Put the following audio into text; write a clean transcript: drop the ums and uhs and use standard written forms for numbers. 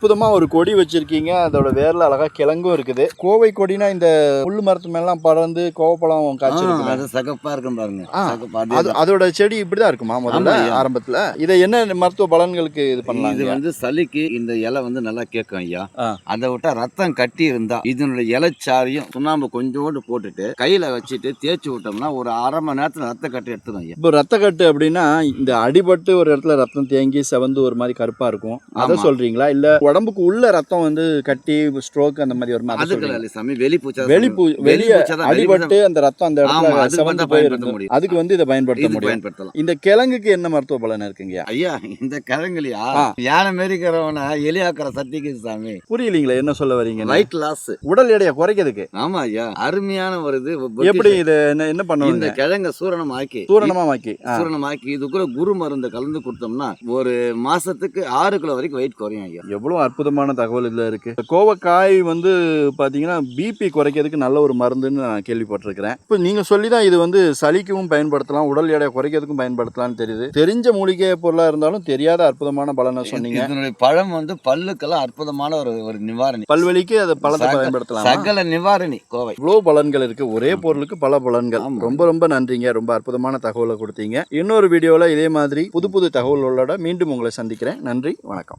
அற்புதமா ஒரு கொடி வச்சிருக்கீங்க. அதோட வேர்ல அழகா கிழங்கும் இருக்குது. கோவை கொடினா இந்த முள்ளு மரத்து மேலாம் பறந்து கோவப்பழம் காய்ச்சிருக்குமே. அது சகப்பா இருக்கும் பாருங்க. அதோட செடி இப்படிதான் இருக்குமா முதல்ல ஆரம்பத்துல? இதை என்ன மருத்துவ பலன்களுக்கு இது பண்ணலாம்? இது வந்து சளிக்கு இந்த இலை வந்து நல்லா கேட்கும் ஐயா. அதை விட்டா ரத்தம் கட்டி இருந்தா இதனுடைய இலைச்சாரியும் சுண்ணாம்பு கொஞ்சோண்டு போட்டுட்டு கையில வச்சுட்டு தேய்ச்சி விட்டோம்னா ஒரு அரை மணி நேரத்துல ரத்த கட்டு எடுத்துடும் ஐயா. இப்போ ரத்த கட்டு அப்படின்னா இந்த அடிபட்டு ஒரு இடத்துல ரத்தம் தேங்கி செவந்து ஒரு மாதிரி கருப்பா இருக்கும், அதை சொல்றீங்களா? இல்ல உடம்புக்கு உள்ள ரத்தம் வந்து கட்டி ஸ்ட்ரோக் அந்த மாதிரி வருமா? வெளியே அடிபட்டு அந்த ரத்தம் அந்த இடத்துல செவந்து போயிருக்கு, அதுக்கு வந்து இதை பயன்படுத்த முடியும். இந்த கிழங்குக்கு என்ன மருத்துவ பலன் இருக்குங்க ஐயா? இந்த கிழங்குலையா யானை மேரிக்கிறவன எலியாக்கிற சக்திக்கு சாமி. புரியலீங்களா என்ன சொல்ல வரீங்க? வெயிட் லாஸ், உடல் எடையை குறைக்கிறதுக்கு. ஆமா ஐயா, அருமையான வருது. எப்படி இது என்ன பண்ணுவோம்? இந்த கிழங்க சூரணமாக்கி இதுக்குள்ள குரு மருந்து கலந்து கொடுத்தோம்னா ஒரு மாசத்துக்கு 6 கிலோ வரைக்கும் வெயிட் குறையும் ஐயா. எவ்வளவு அற்புதமான தகவல் இதுல இருக்கு. கோவக்காய் வந்து பாத்தீங்கன்னா பிபி குறைக்கிறதுக்கு நல்ல ஒரு மருந்துன்னு நான் கேள்விப்பட்டிருக்கிறேன். இப்போ நீங்க சொல்லிதான் இது வந்து சளிக்கும் பயன்படுத்தலாம், உடல் எடையை குறைக்கிறதுக்கும் பயன்படுத்தலாம்னு தெரியுது. தெரிஞ்ச மூலிகை பொருளா இருந்தாலும் தெரியாத அற்புதமான பலனை சொன்னீங்க. இதனுடைய பழம் வந்து பல்லுக்கெல்லாம் அற்புதமான ஒரு நிவாரணி. பல்வலிக்கு அதை பழத்தை பயன்படுத்தலாம். சகல நிவாரணி கோவை. இவ்வளவு பலன்கள் இருக்கு, ஒரே பொருளுக்கு பல பலன்கள். ரொம்ப ரொம்ப நன்றிங்க, ரொம்ப அற்புதமான தகவலை கொடுத்தீங்க. இன்னொரு வீடியோல இதே மாதிரி புது புது தகவல்களோட மீண்டும் உங்களை சந்திக்கிறேன். நன்றி, வணக்கம்.